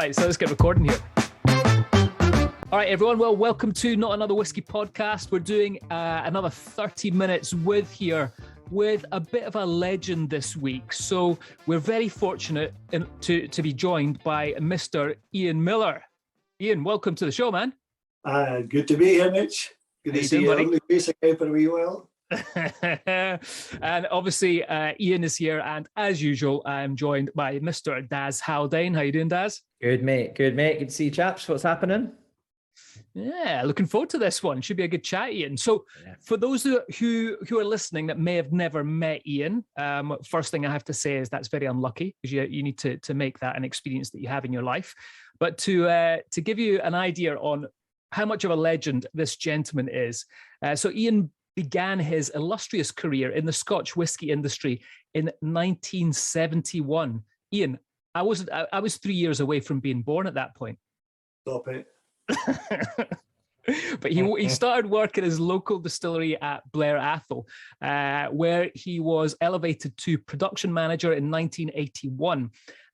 right, so let's get recording here. All right, everyone. Well, welcome to Not Another Whiskey podcast. We're doing another 30 minutes with a bit of a legend this week. So we're very fortunate to be joined by Mr. Ian Millar. Ian, welcome to the show, man. Good to be here, Mitch. Good to see you on the face again for a wee while. And obviously, Ian is here, and as usual, I'm joined by Mr. Daz Haldane. How you doing, Daz? Good, mate. Good to see you, chaps. What's happening? Yeah, looking forward to this one. Should be a good chat, Ian. So for those who are listening that may have never met Ian, first thing I have to say is that's very unlucky, because you need to make that an experience that you have in your life. But to give you an idea on how much of a legend this gentleman is, so Ian began his illustrious career in the Scotch whisky industry in 1971. Ian, I was 3 years away from being born at that point. Stop it. But he started work at his local distillery at Blair Athol, where he was elevated to production manager in 1981.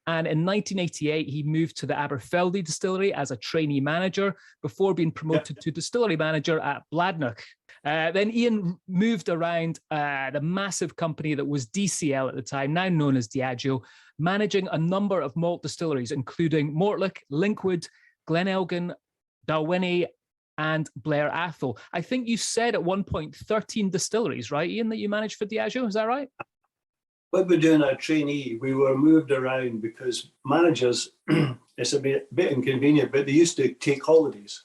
And in 1988, he moved to the Aberfeldy distillery as a trainee manager before being promoted to distillery manager at Bladnoch. Then Ian moved around the massive company that was DCL at the time, now known as Diageo, managing a number of malt distilleries, including Mortlach, Linkwood, Glenelgin, Dalwhinnie, and Blair Athol. I think you said at one point 13 distilleries, right, Ian, that you managed for Diageo? Is that right? When we were doing our trainee, we were moved around because managers, it's a bit inconvenient, but they used to take holidays.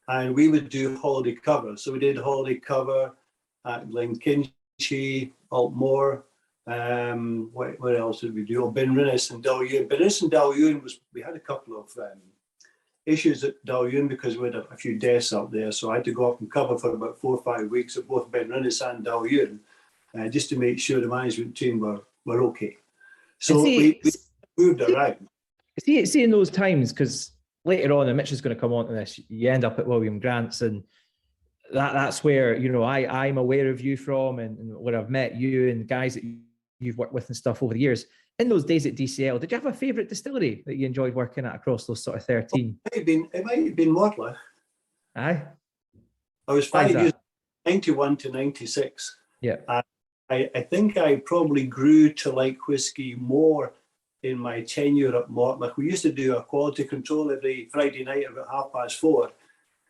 And we would do holiday cover. So we did holiday cover at Glenkinchie, Altmore. What else did we do? Oh, Benrinnes and Dalyoun. Benrinnes and Dalyoun we had a couple of issues at Dalyoun because we had a few deaths up there. So I had to go up and cover for about 4 or 5 weeks at both Benrinnes and Dalyoun, just to make sure the management team were okay. So we moved around. See in those times, because later on, and Mitch is going to come on to this, you end up at William Grant's, and that's where, I'm aware of you from, and where I've met you and guys that you've worked with and stuff over the years. In those days at DCL, did you have a favourite distillery that you enjoyed working at across those sort of 13? It might have been Mortlach. Aye. I was 5 years, 91 to 96. Yeah. I think I probably grew to like whiskey more in my tenure at Mortlach. We used to do a quality control every Friday night about 4:30,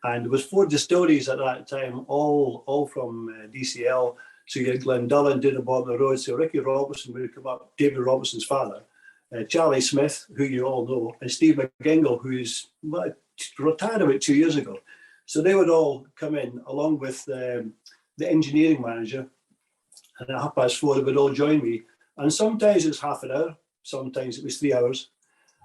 and there was 4 distilleries at that time, all from DCL. So you had Glendullan down the bottom of the road. So Ricky Robertson would come up, David Robertson's father, Charlie Smith, who you all know, and Steve McGingle, who's retired about 2 years ago. So they would all come in along with the engineering manager, and at 4:30 they would all join me. And sometimes it was half an hour, sometimes it was 3 hours,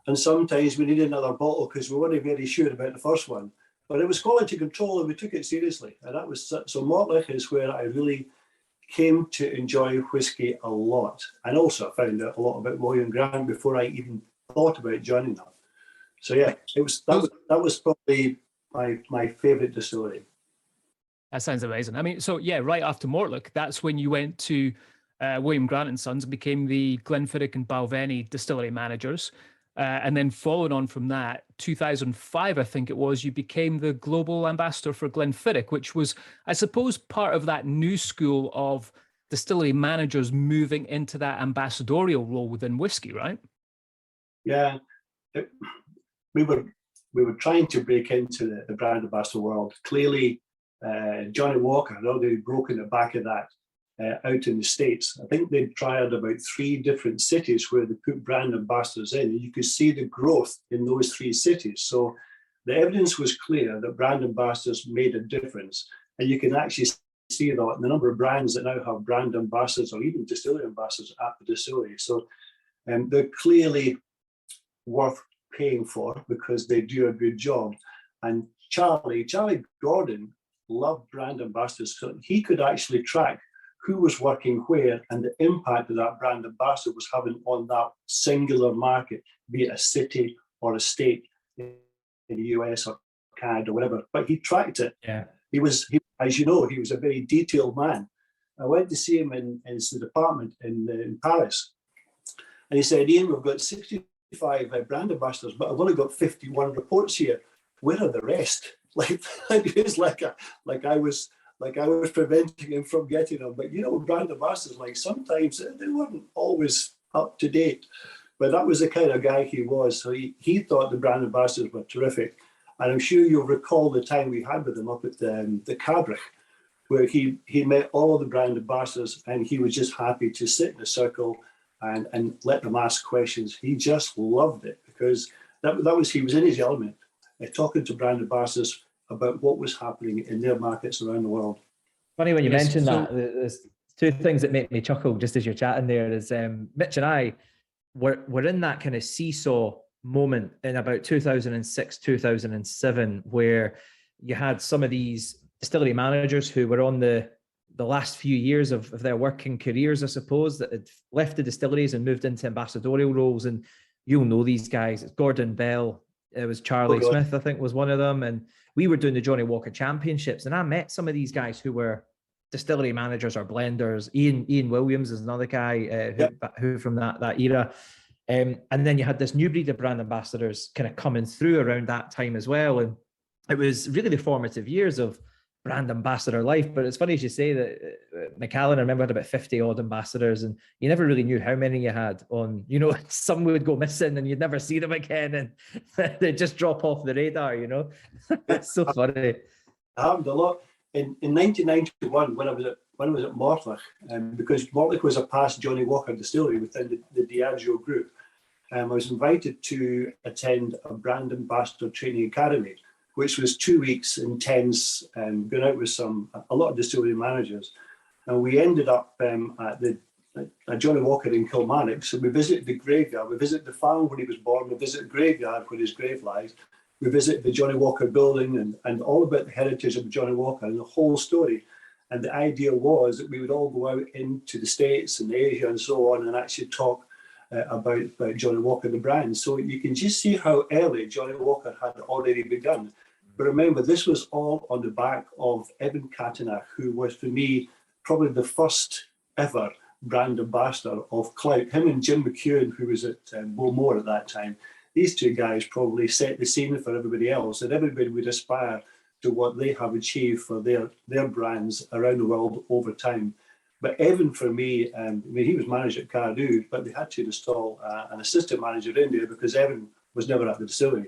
and sometimes we needed another bottle because we weren't very sure about the first one. But it was quality control, and we took it seriously. And that was so. Mortlach is where I really came to enjoy whiskey a lot, and also I found out a lot about William Grant before I even thought about joining them. So yeah, that was probably my favourite distillery. That sounds amazing. I mean, so yeah, right after Mortlach, that's when you went to William Grant and Sons and became the Glenfiddich and Balvenie distillery managers. And then following on from that, 2005, I think it was, you became the global ambassador for Glenfiddich, which was, I suppose, part of that new school of distillery managers moving into that ambassadorial role within whiskey, right? Yeah, we were trying to break into the brand ambassador world. Clearly, Johnny Walker had already broken the back of that out in the States. I think they'd tried about 3 different cities where they put brand ambassadors in, and you could see the growth in those 3 cities. So the evidence was clear that brand ambassadors made a difference, and you can actually see that in the number of brands that now have brand ambassadors or even distillery ambassadors at the distillery. So they're clearly worth paying for because they do a good job. And Charlie Gordon loved brand ambassadors, so he could actually track who was working where and the impact that that brand ambassador was having on that singular market, be it a city or a state in the US or Canada or whatever. But he tracked it. Yeah. He as you know, he was a very detailed man. I went to see him in his department in Paris, and he said, "Ian, we've got 60 brand ambassadors, but I've only got 51 reports here. Where are the rest? Like it's like I was preventing him from getting them. But brand ambassadors, like sometimes they weren't always up to date. But that was the kind of guy he was. So he thought the brand ambassadors were terrific. And I'm sure you'll recall the time we had with him up at the Cabrach, where he met all of the brand ambassadors and he was just happy to sit in a circle and let them ask questions. He just loved it because he was in his element, talking to brand ambassadors about what was happening in their markets around the world. Funny when you mentioned that. There's two things that make me chuckle just as you're chatting there. Is Mitch and I were in that kind of seesaw moment in about 2006, 2007, where you had some of these distillery managers who were on the last few years of their working careers, I suppose, that had left the distilleries and moved into ambassadorial roles. And you'll know these guys. It's Gordon Bell. It was Charlie Smith, I think, was one of them. And we were doing the Johnny Walker Championships. And I met some of these guys who were distillery managers or blenders. Ian Williams is another guy who from that era. And then you had this new breed of brand ambassadors kind of coming through around that time as well. And it was really the formative years of brand ambassador life. But it's funny as you say that Macallan, I remember, had about 50 odd ambassadors, and you never really knew how many you had on, some would go missing and you'd never see them again and they'd just drop off the radar, It's so funny. I happened a lot. In 1991, when I was at Mortlach, because Mortlach was a past Johnny Walker distillery within the Diageo group, I was invited to attend a brand ambassador training academy, which was 2 weeks intense, going out with a lot of distillery managers. And we ended up at Johnny Walker in Kilmarnock. So we visited the graveyard, we visited the farm where he was born, we visited the graveyard where his grave lies, we visited the Johnny Walker building and all about the heritage of Johnny Walker and the whole story. And the idea was that we would all go out into the States and Asia and so on and actually talk about Johnny Walker, the brand. So you can just see how early Johnny Walker had already begun. But remember, this was all on the back of Evan Catanach, who was, for me, probably the first ever brand ambassador of Quaich. Him and Jim McEwen, who was at Bowmore at that time, these two guys probably set the scene for everybody else, and everybody would aspire to what they have achieved for their brands around the world over time. But Evan, for me, he was manager at Cardew, but they had to install an assistant manager in there because Evan was never at the distillery.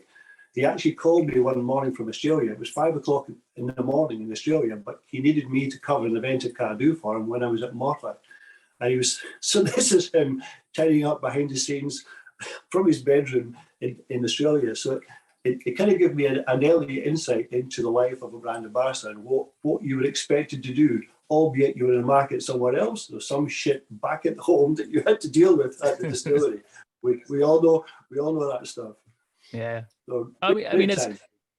He actually called me one morning from Australia. It was 5 o'clock in the morning in Australia, but he needed me to cover an event at Cardew for him when I was at Mortlach. And so this is him tidying up behind the scenes from his bedroom in Australia. So it kind of gave me an early insight into the life of a brand ambassador and what you were expected to do, albeit you were in the market somewhere else. There's some shit back at home that you had to deal with at the distillery. We all know that stuff. Yeah. So, I mean,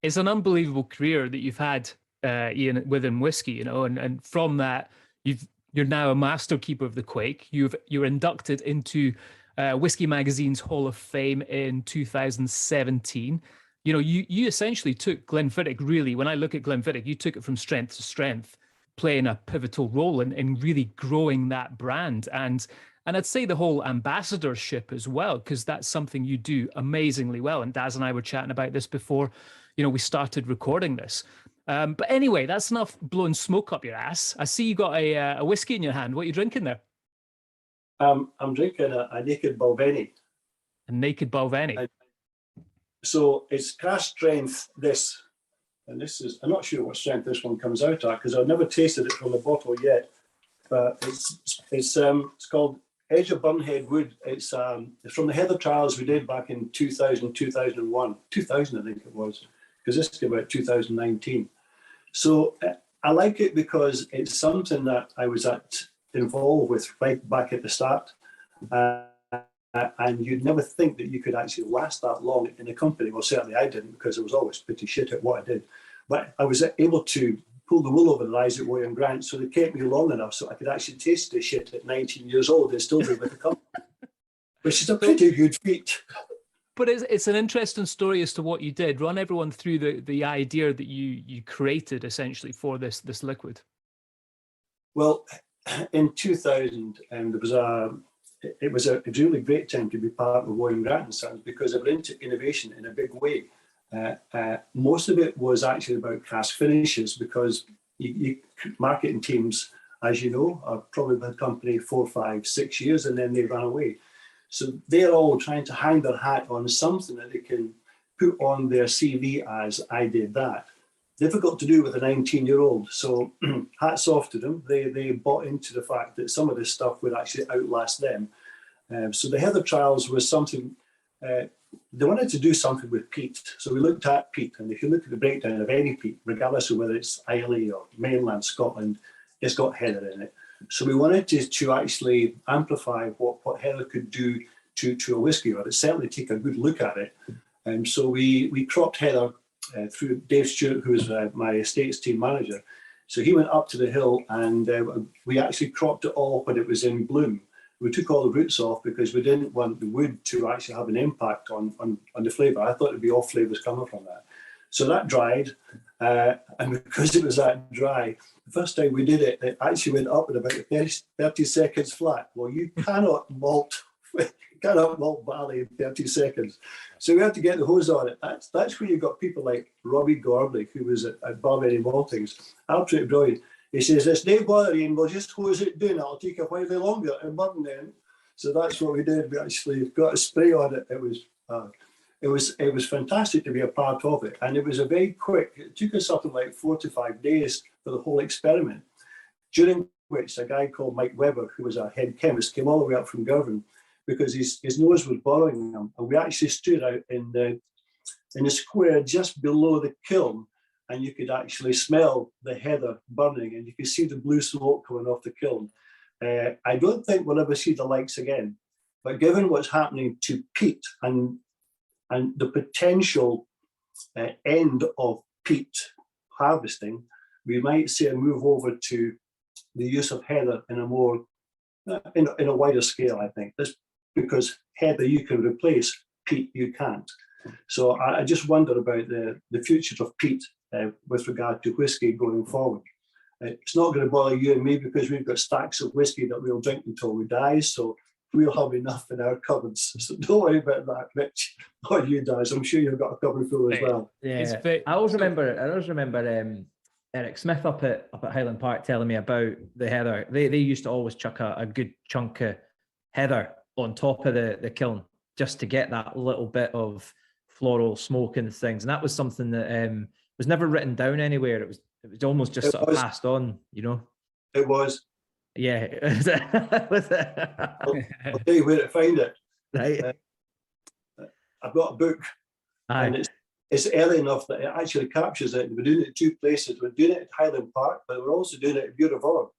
it's an unbelievable career that you've had, Ian, within whiskey, and from that, you're now a master keeper of the Quaich. You're inducted into Whisky Magazine's Hall of Fame in 2017. You essentially took Glenfiddich, really, when I look at Glenfiddich, you took it from strength to strength, playing a pivotal role in really growing that brand. And I'd say the whole ambassadorship as well, because that's something you do amazingly well. And Daz and I were chatting about this before, we started recording this. But anyway, that's enough blowing smoke up your ass. I see you got a whiskey in your hand. What are you drinking there? I'm drinking a Naked Balvenie. A Naked Balvenie. So it's cask strength, this. And this is, I'm not sure what strength this one comes out at because I've never tasted it from the bottle yet. But it's called Edge of Bunhead Wood. It's from the Heather trials we did back in 2000, 2001. 2000, I think it was, because this came out 2019. So I like it because it's something that I was involved with right back at the start. And you'd never think that you could actually last that long in a company. Well, certainly I didn't because I was always pretty shit at what I did. But I was able to pull the wool over the eyes at William Grant, so they kept me long enough so I could actually taste this shit at 19 years old and still be with the company, which is a pretty good feat. But it's an interesting story as to what you did. Run everyone through the idea that you created essentially for this liquid. Well, in 2000, there was it was a really great time to be part of William Grant & Sons because they were into innovation in a big way. Most of it was actually about cask finishes because marketing teams, as you know, are probably with the company 4, 5, 6 years and then they run away. So they're all trying to hang their hat on something that they can put on their CV as I did that. Difficult to do with a 19-year-old. So hats off to them. They bought into the fact that some of this stuff would actually outlast them. So the Heather trials was something, they wanted to do something with peat. So we looked at peat, and if you look at the breakdown of any peat, regardless of whether it's Islay or mainland Scotland, it's got heather in it. So we wanted to actually amplify what heather could do to a whiskey, or certainly take a good look at it. So we cropped heather through Dave Stewart, who was my estates team manager. So he went up to the hill and we actually cropped it all when it was in bloom. We took all the roots off because we didn't want the wood to actually have an impact on the flavour. I thought it'd be off flavours coming from that. So that dried, and because it was that dry, the first time we did it, it actually went up in about 30 seconds flat. Well, you cannot malt barley in 30 seconds. So we had to get the hose on it. That's where you've got people like Robbie Gorblick, who was at Barberry Maltings, absolutely brilliant. He says, "It's no bother, Ian, we'll just hose it down. It'll take a while longer and burn then." So that's what we did. We actually got a spray on it. It was fantastic to be a part of it. And it was a very quick, it took us something like 4 to 5 days for the whole experiment. During which a guy called Mike Webber, who was our head chemist, came all the way up from Girvan because his nose was bothering him. And we actually stood out in the square just below the kiln, and you could actually smell the heather burning and you could see the blue smoke coming off the kiln. I don't think we'll ever see the likes again, but given what's happening to peat and the potential end of peat harvesting, we might see a move over to the use of heather in a more, in a wider scale, I think. That's because heather you can replace, peat you can't. So I just wonder about the future of peat with regard to whiskey going forward. It's not going to bother you and me because we've got stacks of whiskey that we'll drink until we die. So we'll have enough in our cupboards. So don't worry about that, Mitch. Or you guys. I'm sure you've got a cupboard full as well. Yeah. I always remember Eric Smith up at Highland Park telling me about the heather. They used to always chuck a good chunk of heather on top of the kiln just to get that little bit of floral smoke and things. And that was something that was never written down anywhere. It was almost just sort of passed on, you know. It was. Yeah. I'll tell you where to find it. Right. I've got a book. Aye. And it's early enough that it actually captures it. We're doing it at 2 places. We're doing it at Highland Park, but we're also doing it at Bureau.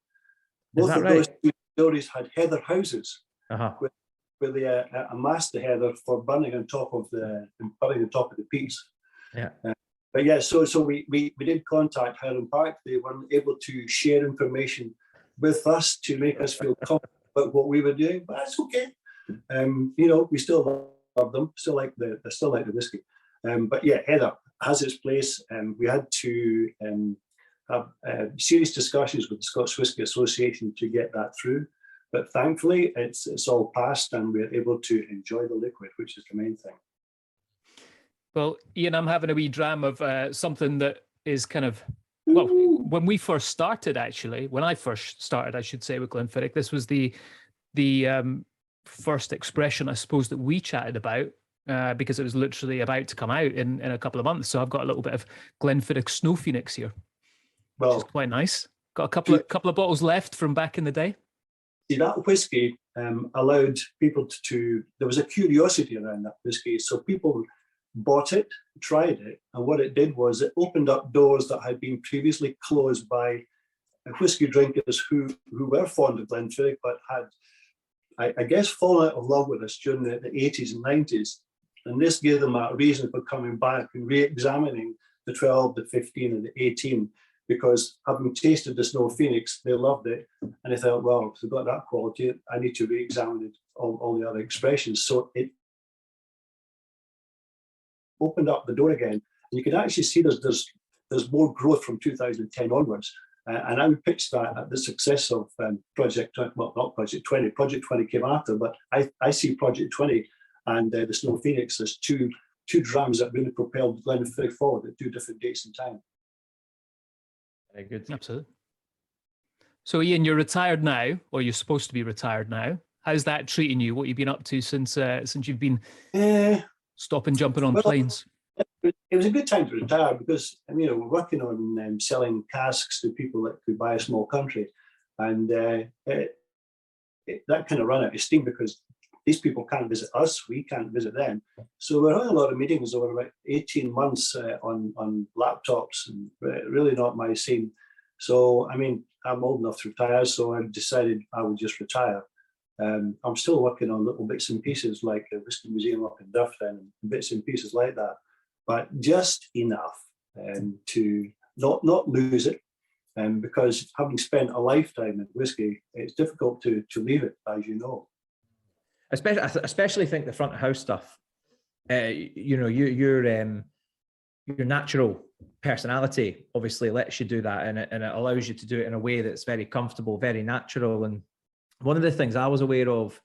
Both of those 2 distilleries had heather houses where they amassed the heather for burning on top of the peats. Yeah. But yeah, so we did contact Highland Park. They weren't able to share information with us to make us feel confident about what we were doing, but that's okay. You know, we still love them, still like the whiskey. But yeah, heather has its place. We had to have serious discussions with the Scotch Whisky Association to get that through. But thankfully, it's all passed and we're able to enjoy the liquid, which is the main thing. Well, Ian, I'm having a wee dram of something that is kind of, well, when we first started, actually, when I first started, I should say, with Glenfiddich, this was the first expression, I suppose, that we chatted about because it was literally about to come out in a couple of months. So I've got a little bit of Glenfiddich Snow Phoenix here, which is quite nice. Got a couple of bottles left from back in the day. See, that whiskey allowed people to, there was a curiosity around that whiskey. So people bought it, tried it, and what it did was it opened up doors that had been previously closed by whiskey drinkers who were fond of Glenfiddich, but had, I guess, fallen out of love with us during the 80s and 90s. And this gave them a reason for coming back and re-examining the 12, the 15, and the 18, because having tasted the Snow Phoenix, they loved it. And they thought, well, if they've got that quality, I need to re-examine all the other expressions. So it opened up the door again. And you can actually see there's more growth from 2010 onwards. And I would pitch that at the success of Project 20, well, not Project 20. Project 20 came after, but I see Project 20 and the Snow Phoenix as two drams that really propelled Glenfiddich forward at two different dates in time. Very good. Absolutely. So Ian, you're retired now, or you're supposed to be retired now. How's that treating you? What have you been up to since you've been stopping jumping on planes? It was a good time to retire because we're working on selling casks to people that could buy a small country, and that kind of ran out of steam because these people can't visit us, we can't visit them. So we're having a lot of meetings over about 18 months on laptops, and really not my scene. So I'm old enough to retire, so I decided I would just retire. I'm still working on little bits and pieces like the Whisky Museum up in Dufftown and bits and pieces like that, but just enough to not lose it. Because having spent a lifetime in whisky, it's difficult to leave it, as you know. Especially think the front of house stuff. Your natural personality obviously lets you do that, and it allows you to do it in a way that's very comfortable, very natural. And one of the things I was aware of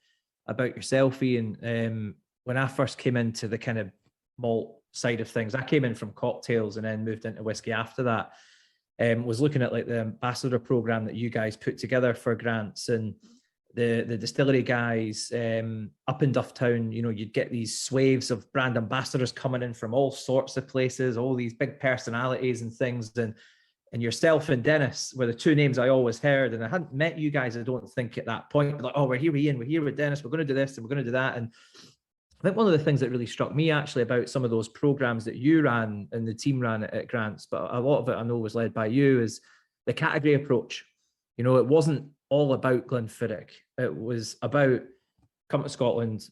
about yourself, Ian, when I first came into the kind of malt side of things, I came in from cocktails and then moved into whiskey after that. Was looking at like the ambassador program that you guys put together for grants, and the distillery guys up in Dufftown, you'd get these swaves of brand ambassadors coming in from all sorts of places, all these big personalities and things, and yourself and Dennis were the two names I always heard, and I hadn't met you guys, I don't think, at that point. Like, oh, we're here with Ian, we're here with Dennis, we're going to do this and we're going to do that. And I think one of the things that really struck me actually about some of those programs that you ran and the team ran at Grants, but a lot of it I know was led by you, is the category approach. It wasn't all about Glenfiddich. It was about come to Scotland,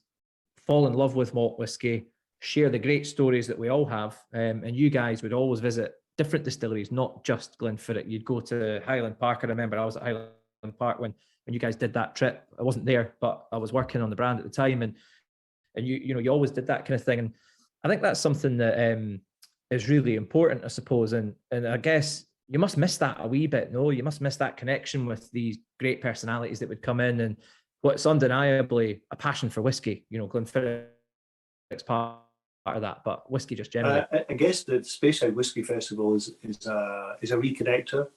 fall in love with malt whiskey, share the great stories that we all have. And you guys would always visit different distilleries, not just Glenfiddich. You'd go to Highland Park. I remember I was at Highland Park when you guys did that trip. I wasn't there, but I was working on the brand at the time, and you always did that kind of thing. And I think that's something that is really important, I suppose. And I guess you must miss that a wee bit. No, you must miss that connection with these great personalities that would come in, and what's undeniably a passion for whiskey. It's part of that, but whiskey just generally. I guess the Speyside Whisky Festival is a reconnector.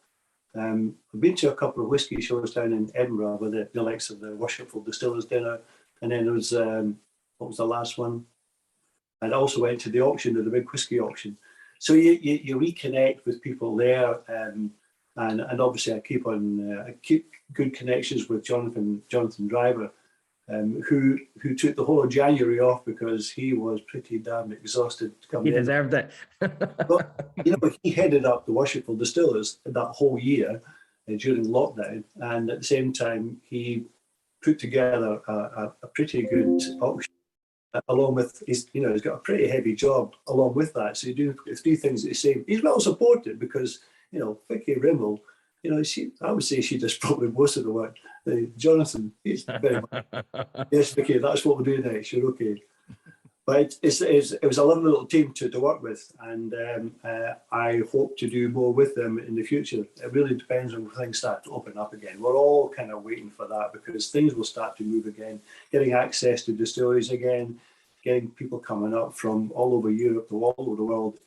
I've been to a couple of whiskey shows down in Edinburgh with the likes of the Worshipful Distillers Dinner, and then there was what was the last one? And I also went to the auction, the big whiskey auction. So you reconnect with people there, and obviously I keep good connections with Jonathan Driver, who took the whole of January off because he was pretty damn exhausted to come in. He deserved it. But he headed up the Worshipful Distillers that whole year during lockdown, and at the same time he put together a pretty good auction. Along with he's got a pretty heavy job along with that. So you do three things at the same. He's well supported because Vicky Rimmel, I would say she does probably most of the work. Jonathan, he's very much, yes, Vicky, that's what we'll do next. You're okay. But it was a lovely little team to work with, and I hope to do more with them in the future. It really depends on when things start to open up again. We're all kind of waiting for that because things will start to move again, getting access to distilleries again, getting people coming up from all over Europe to all over the world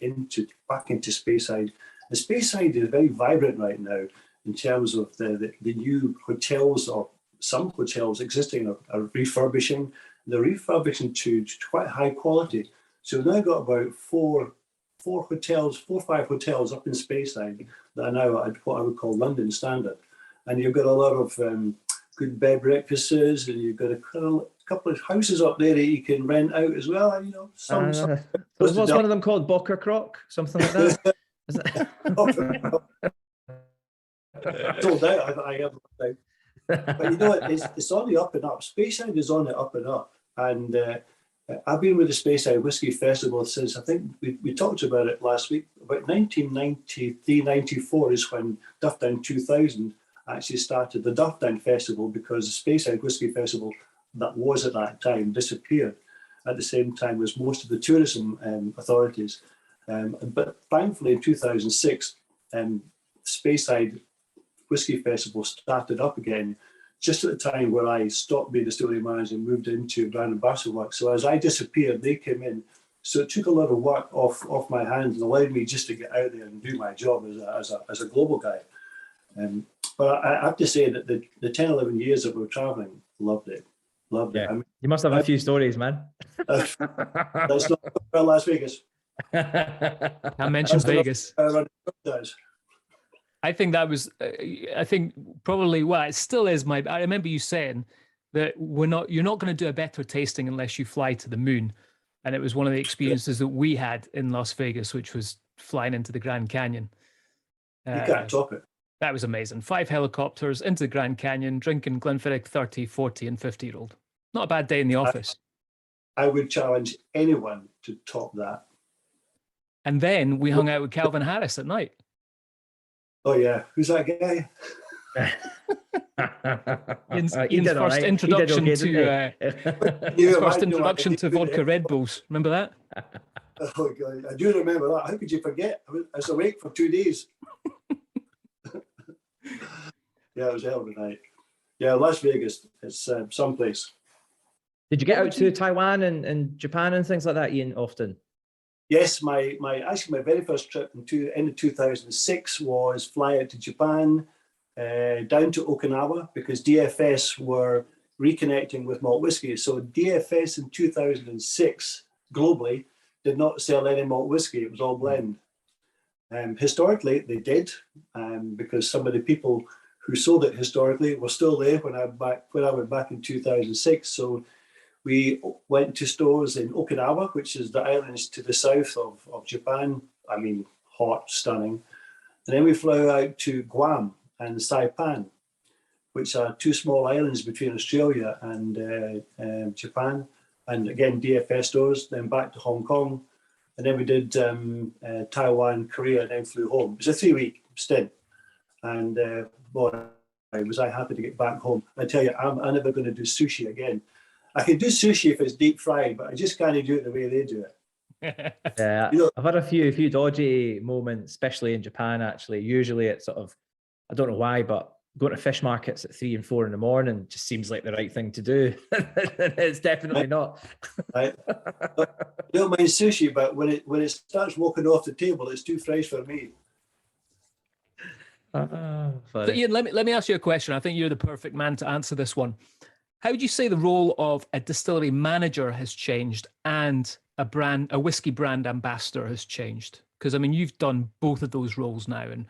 back into Speyside. The Speyside is very vibrant right now in terms of the new hotels, or some hotels existing are refurbishing. They're refurbishing to quite high quality. So we've now got about four or five hotels up in Speyside that are now at what I would call London standard. And you've got a lot of good bed breakfasts, and you've got a couple of houses up there that you can rent out as well. Was one of them called Bocker Croc? Something like that? Sold out, I have. But it's on the up and up. Speyside is on the up and up. And I've been with the Speyside Whisky Festival since, I think we talked about it last week, about 1993, 94 is when Dufftown 2000 actually started the Dufftown Festival, because the Speyside Whisky Festival that was at that time disappeared at the same time as most of the tourism authorities. But thankfully in 2006, Speyside Whisky Festival started up again, just at the time where I stopped being distillery manager and moved into brand ambassador work. So as I disappeared, they came in. So it took a lot of work off my hands and allowed me just to get out there and do my job as a global guy. But I have to say that the 10, 11 years that we were traveling, loved it. Loved it. I mean, you must have a few stories, man. That's not about Las Vegas. I mentioned Vegas. I think that was, I think probably, well, it still is I remember you saying that you're not going to do a better tasting unless you fly to the moon. And it was one of the experiences that we had in Las Vegas, which was flying into the Grand Canyon. You can't top it. That was amazing. 5 helicopters into the Grand Canyon, drinking Glenfiddich 30, 40 and 50-year-old. Not a bad day in the office. I would challenge anyone to top that. And then we hung out with Calvin Harris at night. Oh yeah, who's that guy? Ian's first introduction to vodka Red Bulls. Remember that? Oh God, I do remember that. How could you forget? I was awake for 2 days. Yeah, it was a hell of a night. Yeah, Las Vegas is someplace. Did you get out to Taiwan and Japan and things like that, Ian, often? Yes, my very first trip in 2006 was fly out to Japan, down to Okinawa, because DFS were reconnecting with malt whiskey. So DFS in 2006 globally did not sell any malt whiskey; it was all blend. Historically, they did, because some of the people who sold it historically were still there when I went back in 2006. So we went to stores in Okinawa, which is the islands to the south of Japan. I mean, hot, stunning. And then we flew out to Guam and Saipan, which are 2 small islands between Australia and Japan. And again, DFS stores, then back to Hong Kong. And then we did Taiwan, Korea, and then flew home. It was a 3-week stint. And boy, was I happy to get back home. I tell you, I'm never going to do sushi again. I can do sushi if it's deep fried, but I just can't do it the way they do it. Yeah, you know, I've had a few dodgy moments, especially in Japan, actually. Usually it's sort of, I don't know why, but going to fish markets at 3 and 4 in the morning just seems like the right thing to do. It's definitely not. I don't mind sushi, but when it starts walking off the table, it's too fresh for me. So Ian, let me ask you a question. I think you're the perfect man to answer this one. How would you say the role of a distillery manager has changed and a whiskey brand ambassador has changed? Because I mean, you've done both of those roles now in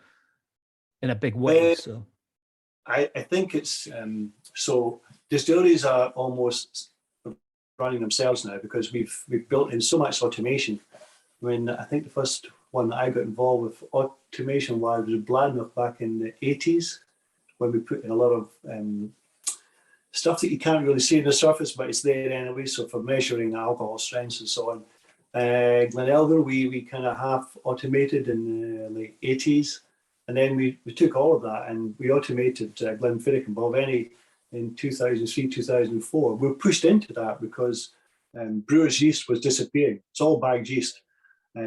a big way. So I think it's so distilleries are almost running themselves now because we've built in so much automation. When I think the first one that I got involved with automation was Bladnoch back in the 80s, when we put in a lot of stuff that you can't really see on the surface, but it's there anyway. So for measuring alcohol strengths and so on. Glenelgan, we kind of half automated in the late 80s. And then we took all of that and we automated Glenfiddich and Balvenie in 2003, 2004. We were pushed into that because brewer's yeast was disappearing. It's all bagged yeast.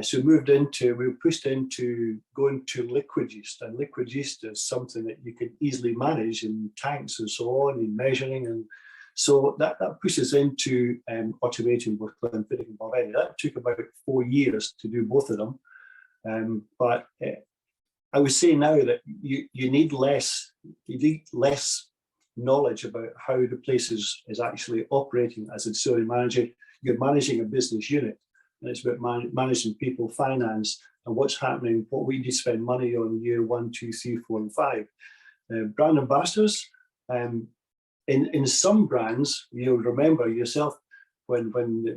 So we were pushed into going to liquid yeast. And liquid yeast is something that you can easily manage in tanks and so on, in measuring. And so that pushes into automating with Glenfiddich and Balvenie. That took about 4 years to do both of them. But I would say now that you need less knowledge about how the place is actually operating as a distillery manager. You're managing a business unit, and it's about managing people, finance, and what's happening, what we need to spend money on year 1, 2, 3, 4, and 5. Brand ambassadors, in some brands, you'll remember yourself when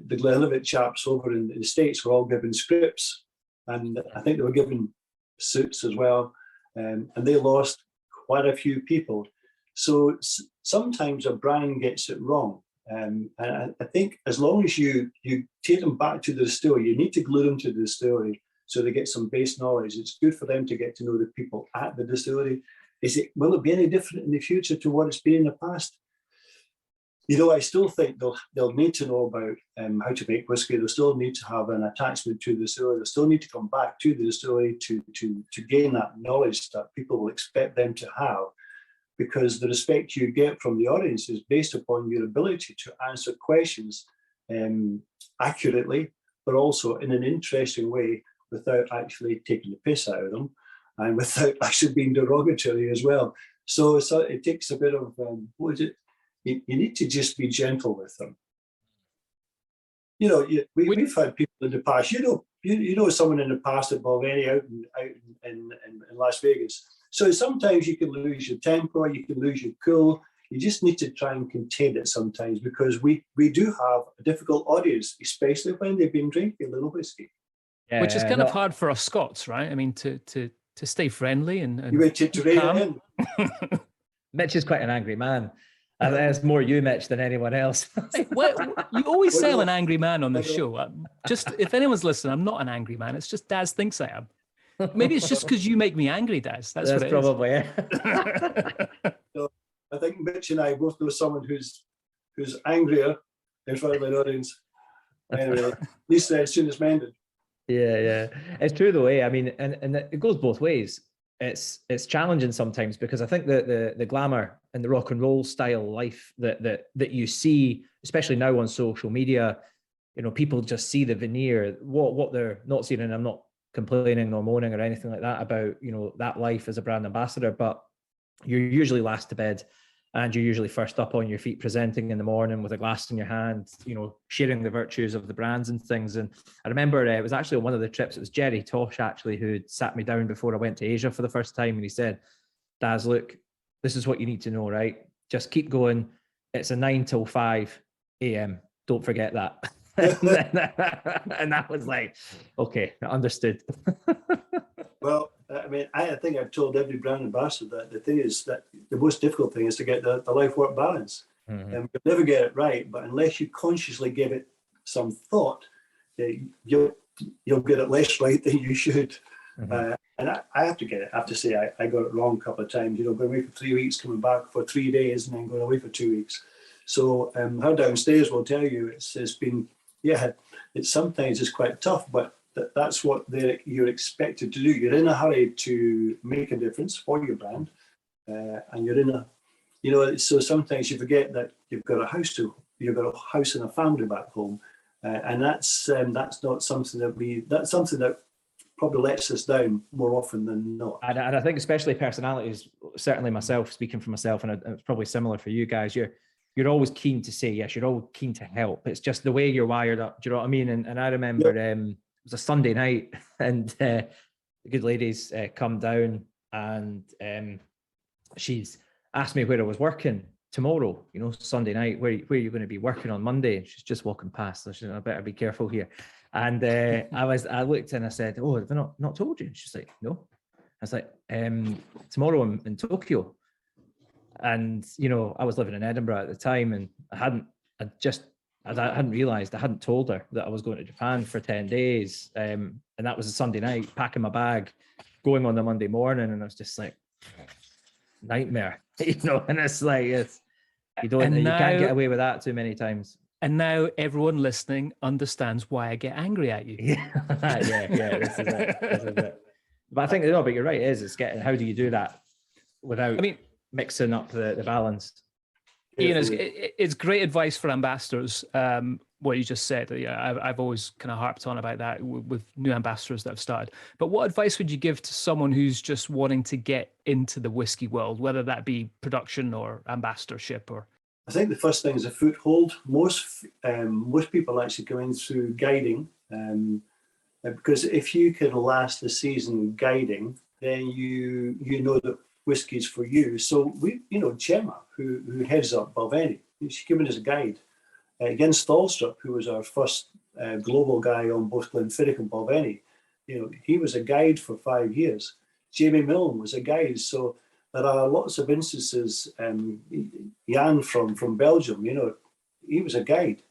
the Glenlivet chaps over in the States were all given scripts, and I think they were given suits as well, and they lost quite a few people. So sometimes a brand gets it wrong, and I think as long as you take them back to the distillery, you need to glue them to the distillery so they get some base knowledge. It's good for them to get to know the people at the distillery. Will it be any different in the future to what it's been in the past? I still think they'll need to know about how to make whiskey. They'll still need to have an attachment to the distillery. They'll still need to come back to the distillery to gain that knowledge that people will expect them to have, because the respect you get from the audience is based upon your ability to answer questions accurately, but also in an interesting way without actually taking the piss out of them and without actually being derogatory as well. So it takes a bit of, you need to just be gentle with them. We've had people in the past, you know someone in the past at Balvenie out in Las Vegas. So sometimes you can lose your temper, you can lose your cool. You just need to try and contain it sometimes, because we do have a difficult audience, especially when they've been drinking a little whiskey. Yeah, which is kind of hard for us Scots, right? I mean, to stay friendly and you went to rein it in. Mitch is quite an angry man. And there's more you, Mitch, than anyone else. You always sell an angry man on the show. Just if anyone's listening, I'm not an angry man. It's just Daz thinks I am. Maybe it's just because you make me angry, Daz. That's what it probably is. So, I think Mitch and I both know someone who's angrier in front of an audience. Anyway, at least as soon as mended. Yeah. It's true though, I mean, and it goes both ways. It's challenging sometimes, because I think the glamour and the rock and roll style life that you see, especially now on social media, people just see the veneer, what they're not seeing. And I'm not complaining nor moaning or anything like that about, that life as a brand ambassador, but you're usually last to bed and you're usually first up on your feet, presenting in the morning with a glass in your hand, sharing the virtues of the brands and things. And I remember it was actually on one of the trips, it was Jerry Tosh actually who sat me down before I went to Asia for the first time. And he said, Daz, look, this is what you need to know, right? Just keep going. It's a 9 till 5 a.m. Don't forget that. And that was like, okay, understood. Well, I mean, I think I've told every brand ambassador that the thing is that the most difficult thing is to get the life-work balance. Mm-hmm. You'll never get it right, but unless you consciously give it some thought, you'll get it less right than you should. Mm-hmm. And I have to get it. I have to say I got it wrong a couple of times. Going away for 3 weeks, coming back for 3 days, and then going away for 2 weeks. So her downstairs will tell you it's been, it's sometimes it's quite tough, but that's what you're expected to do. You're in a hurry to make a difference for your brand, and you're in a, so sometimes you forget that you've got a house and a family back home, and that's not something that's something that probably lets us down more often than not. And I think especially personalities, certainly myself, speaking for myself, and it's probably similar for you guys, you're always keen to say yes, you're always keen to help. It's just the way you're wired up. Do you know what I mean? And I remember it was a Sunday night, and the good ladies come down, and she's asked me where I was working tomorrow, Sunday night, where are you going to be working on Monday? And she's just walking past, so she said, I better be careful here. And I looked and I said, oh, have I not told you? And she's like, no. I was like, tomorrow I'm in Tokyo. And, I was living in Edinburgh at the time, and I hadn't realized, I hadn't told her that I was going to Japan for 10 days. And that was a Sunday night, packing my bag, going on the Monday morning. And I was just like, nightmare, and it's like, you can't get away with that too many times. And now everyone listening understands why I get angry at you. Yeah, this is it. But I think, but you're right, it's getting, how do you do that without mixing up the balance? Ian, it's great advice for ambassadors, what you just said. I've always kind of harped on about that with new ambassadors that have started. But what advice would you give to someone who's just wanting to get into the whiskey world, whether that be production or ambassadorship? Or I think the first thing is a foothold. Most people actually go in through guiding, because if you can last the season guiding, then you know that whiskies for you. So Gemma, who heads up Balvenie, she's given us a guide. Jens Thalstrup, who was our first global guy on both Glenfiddich and Balvenie, he was a guide for 5 years. Jamie Milne was a guide. So there are lots of instances. Jan from Belgium, he was a guide.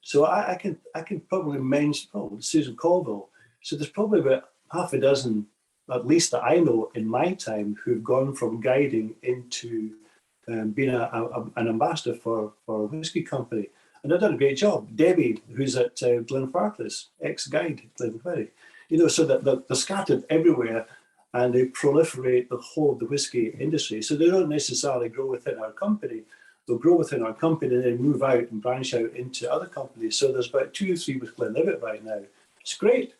So I can probably mention Susan Colville. So there's probably about half a dozen, at least that I know in my time, who've gone from guiding into being an ambassador for a whisky company. And they've done a great job. Debbie, who's at Glenfarclas, ex-guide at Glenferrie, so that they're scattered everywhere and they proliferate the whole of the whisky industry. So they don't necessarily grow within our company. They'll grow within our company and then move out and branch out into other companies. So there's about 2 or 3 with Glenlivet right now. It's great.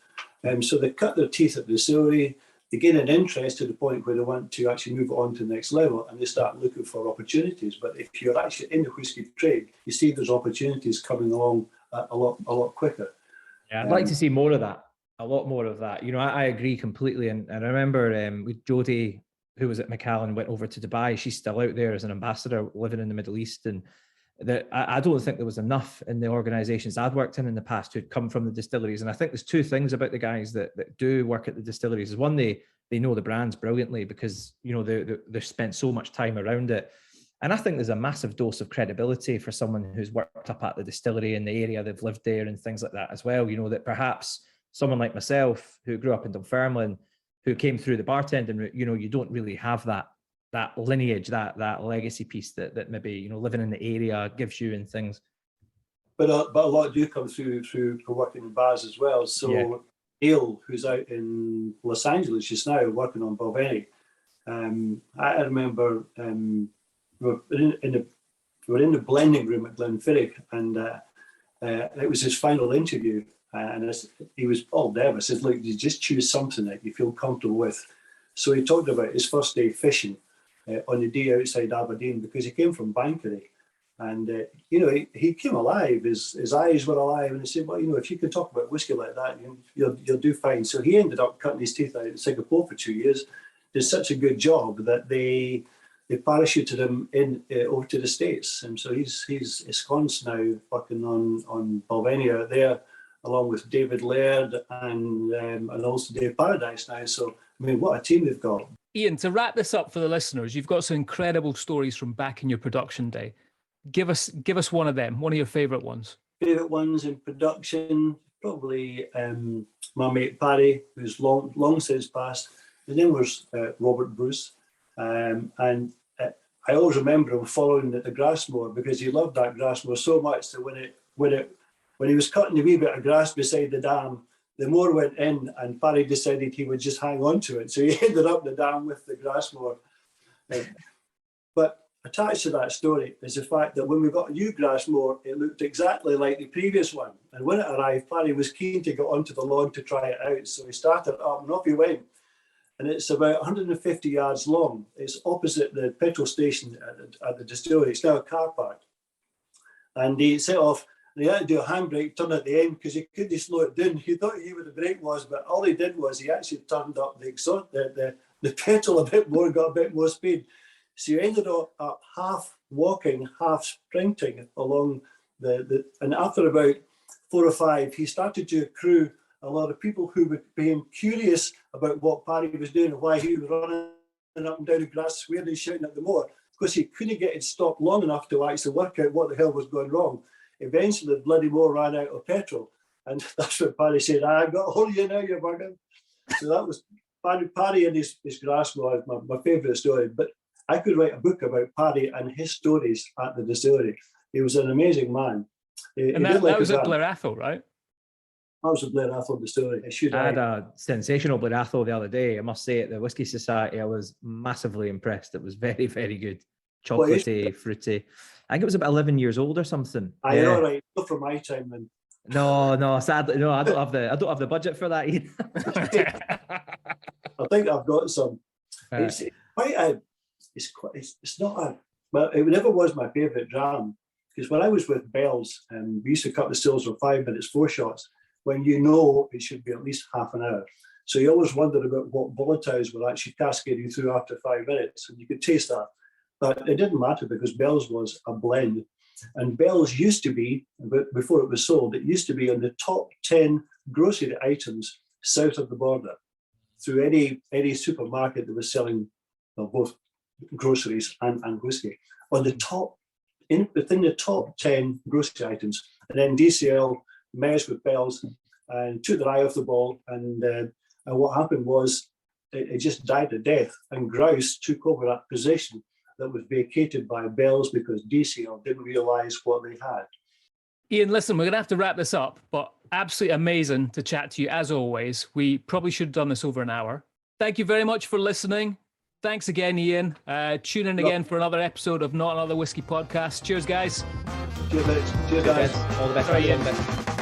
So they cut their teeth at the distillery. They gain an interest to the point where they want to actually move on to the next level and they start looking for opportunities. But if you're actually in the whisky trade, you see there's opportunities coming along a lot quicker. Yeah, I'd like to see more of that, a lot more of that. I agree completely. And I remember with Jodie, who was at Macallan, went over to Dubai. She's still out there as an ambassador living in the Middle East. And I don't think there was enough in the organisations I'd worked in the past who'd come from the distilleries. And I think there's 2 things about the guys that do work at the distilleries. Is one, they know the brands brilliantly because, they've spent so much time around it. And I think there's a massive dose of credibility for someone who's worked up at the distillery in the area, they've lived there and things like that as well. That perhaps someone like myself who grew up in Dunfermline, who came through the bartending route, you don't really have that lineage, that legacy piece that maybe, living in the area gives you and things. But a lot do come through for working in bars as well. So Neil, who's out in Los Angeles just now working on Balvenie, I remember we were in the blending room at Glenfiddich, and it was his final interview. And he was all nervous. He said, look, you just choose something that you feel comfortable with. So he talked about his first day fishing on the day outside Aberdeen, because he came from Bankery. And, he came alive. His eyes were alive. And he said, well, if you can talk about whiskey like that, you'll do fine. So he ended up cutting his teeth out in Singapore for 2 years. Did such a good job that they parachuted him over to the States. And so he's ensconced now working on Balvenie out there, along with David Laird and also Dave Paradise now. So, what a team they've got. Ian, to wrap this up for the listeners, you've got some incredible stories from back in your production day. Give us one of them, one of your favourite ones. Favourite ones in production, probably my mate Paddy, who's long since passed. His name was Robert Bruce. And I always remember him following the Grassmore, because he loved that Grassmore so much that when he was cutting a wee bit of grass beside the dam, the moor went in and Paddy decided he would just hang on to it. So he ended up the dam with the Grassmore. But attached to that story is the fact that when we got a new Grassmore, it looked exactly like the previous one. And when it arrived, Paddy was keen to get onto the lawn to try it out. So he started it up and off he went. And it's about 150 yards long. It's opposite the petrol station at the distillery. It's now a car park. And he set off. And he had to do a handbrake turn at the end because he couldn't slow it down. He thought he knew where the brake was, but all he did was he actually turned up the exhaust, the petrol a bit more, got a bit more speed. So he ended up half walking, half sprinting along and after about 4 or 5, he started to accrue a lot of people who became curious about what Paddy was doing and why he was running up and down the grass, swearing and shouting at the moor, because he couldn't get it stopped long enough to actually work out what the hell was going wrong. Eventually, the bloody moor ran out of petrol. And that's what Paddy said, I got hold of you now, you're bugging. So that was Paddy and his Grassmore, my favourite story. But I could write a book about Paddy and his stories at the distillery. He was an amazing man. And that was at Blair Athol, right? That was at Blair Athol Distillery. I had a sensational Blair Athol the other day. I must say, at the Whisky Society, I was massively impressed. It was very, very good. Chocolatey, fruity. I think it was about 11 years old or something. I know, right? Not from my time then. No, sadly, no. I don't have the budget for that either. I think I've got some. It's not a. Well, it never was my favourite dram, because when I was with Bell's, we used to cut the stills for 5 minutes, 4 shots, when it should be at least half an hour. So you always wondered about what volatiles were actually cascading through after 5 minutes, and you could taste that. But it didn't matter because Bell's was a blend. And Bell's used to be, before it was sold, it used to be on the top 10 grocery items south of the border. Through any supermarket that was selling both groceries and whiskey. On the top, within the top 10 grocery items. And then DCL merged with Bell's and took their eye off the ball. And what happened was it just died a death. And Grouse took over that position that was vacated by Bell's because DCL didn't realise what they had. Ian, listen, we're going to have to wrap this up, but absolutely amazing to chat to you as always. We probably should have done this over an hour. Thank you very much for listening. Thanks again, Ian. Tune in again for another episode of Not Another Whiskey Podcast. Cheers, guys. Cheers, guys. All the best. Sorry, Ian.